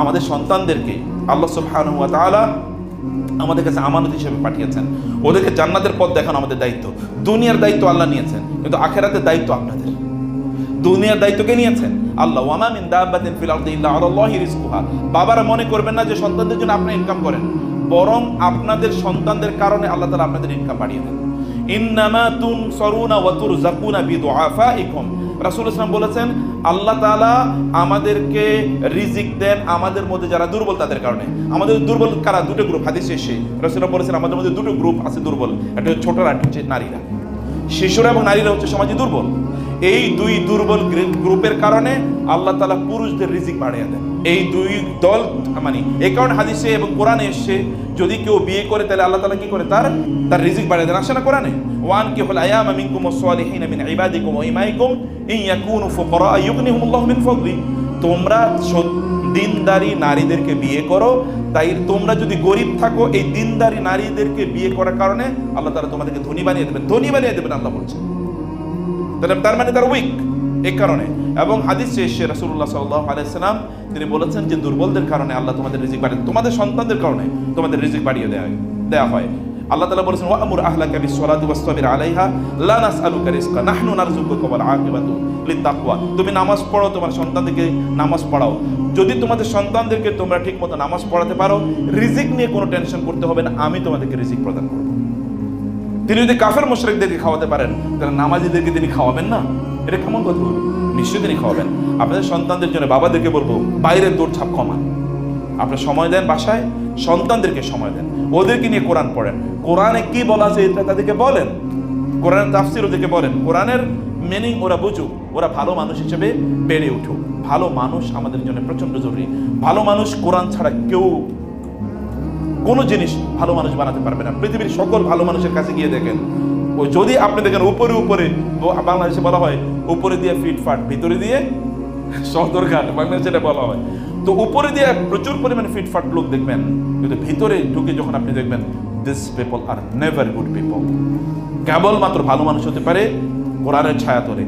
আমাদের সন্তানদেরকে আল্লাহ সুবহানাহু ওয়া তাআলা আমাদের কাছে আমানত হিসেবে পাঠিয়েছেন। ওদেরকে জান্নাতের পথ দেখানো আমাদের দায়িত্ব। দুনিয়ার দায়িত্ব আল্লাহ নিয়েছেন, কিন্তু আখিরাতের দায়িত্ব আপনাদের। দুনিয়ার দায়িত্ব কে নিয়েছেন? আল্লাহ। ওয়ামা মিন দাব্বাতিন ফিল আরদি ইল্লা আলাল্লাহি রিজকুহা। বাবারা মনে করবেন না যে সন্তানদের জন্য আপনি ইনকাম করেন, বরং আপনাদের সন্তানদের কারণে আল্লাহ তাআলা আপনাদের ইনকাম বাড়িয়ে দেন। ইন্নামা তুনসারুনা ওয়া তুরযাকুনা বিদুআফাইকুম। রাসূল সাল্লাল্লাহু বলেছেন, আল্লাহ তাআলা আমাদেরকে রিজিক দেন আমাদের মধ্যে যারা দুর্বল তাদের কারণে। আমাদের দুর্বল কারা? দুটো গ্রুপ। হাদিসে এসে রাসূল বলেছেন আমাদের মধ্যে দুটো গ্রুপ আছে দুর্বল, একটা হচ্ছে ছোটরা, একটা হচ্ছে নারীরা। শিশুরা এবং নারীরা হচ্ছে সমাজে দুর্বল। এই দুই দুর্বল গ্রুপের কারণে আল্লাহ তাআলা পুরুষদের রিজিক বাড়িয়ে দেন। এই দুই দল মানে এই কারণে হাদিসে এবং কোরআনে এসে যদি কেউ বিয়ে করে তাহলে আল্লাহ তাআলা কি করে তার রিজিক বাড়িয়ে দেন। আসে না কোরআনে? ওয়ান কি হল আয়ামা মিনকুম ওয়াস-সালিহিনা মিন ইবাদিকুম ওয়া ইমাইকুম ইন ইয়াকুনু ফুকারা ইউগনিহুমুল্লাহু মিন ফাদলি। তোমরা দিনদারি নারীদেরকে বিয়ে করো, তাই তোমরা যদি গরিব থাকো এই দিনদারি নারীদেরকে বিয়ে করার কারণে আল্লাহ তাআলা তোমাদেরকে ধনী বানিয়ে দেবেন। ধনী বানিয়ে দেবেন আল্লাহ বলছেন। তার মানে তার উইক এই কারণে। এবং হাদিসে এসে রাসূলুল্লাহ সাল্লাল্লাহু আলাইহি সাল্লাম তিনি বলেছেন যে দুর্বলদের কারণে আল্লাহ তোমাদের রিজিক বাড়িয়ে, তোমাদের সন্তানদের কারণে তোমাদের রিজিক বাড়িয়ে দেয়া হয়। আল্লাহ তাআলা বলেছেন ওয়া'মুর আহলাকা বিস-সালাতি ওয়াসতাবির আলাইহা লা নাসআলুকা রিজকা নাহনু নারযুকুকা ওয়াল আকিবাতু লিত-তাকওয়া। তুমি নামাজ পড়ো, তোমার সন্তানদেরকে নামাজ পড়াও। যদি তোমাদের সন্তানদেরকে তোমরা ঠিকমতো নামাজ পড়াতে পারো, রিজিক নিয়ে কোনো টেনশন করতে হবে না, আমি তোমাদেরকে রিজিক প্রদান করব। তিনি যদি কাফের মুশরিকদেরকে খাওয়াতে পারেন, তাহলে নামাজীদেরকে তিনি খাওয়াবেন না? এটা কেমন কথা হলো? নিশ্চয়ই তিনি খাওয়াবেন। আপনাদের সন্তানদের জন্য বাবাদেরকে বলবো বাইরের দৌড়ঝাঁপ কমান। আপনার সময় দেন, বাসায় সন্তানদেরকে সময় দেন, ওদেরকে নিয়ে কোরআন পড়েন। কোরআনে কি বলা আছে এটা তাদেরকে বলেন, কোরআনের তাফসীর ওদেরকে বলেন, কোরআনের মিনিং ওরা বুঝুক, ওরা ভালো মানুষ হিসেবে বেড়ে উঠুক। ভালো মানুষ আমাদের জন্য প্রচন্ড জরুরি। ভালো মানুষ কোরআন ছাড়া কেউ কোনো জিনিস ভালো মানুষ বানাতে পারবে না। পৃথিবীর সকল ভালো মানুষের কাছে গিয়ে দেখেন, ও যদি আপনি দেখেন উপরে উপরে, বাংলাদেশে বলা হয় উপরে দিয়ে ফিটফাট, ভিতরে দিয়ে সদরঘাট, বাংলাদেশে এটা বলা হয়। তো উপরে দিয়ে প্রচুর পরিমাণে ফিটফাট লোক দেখবেন, কিন্তু ভিতরে ঢুকে যখন আপনি দেখবেন this people are never good people. কেবলমাত্র ভালো মানুষ হতে পারে কোরআনের ছায়া তলে।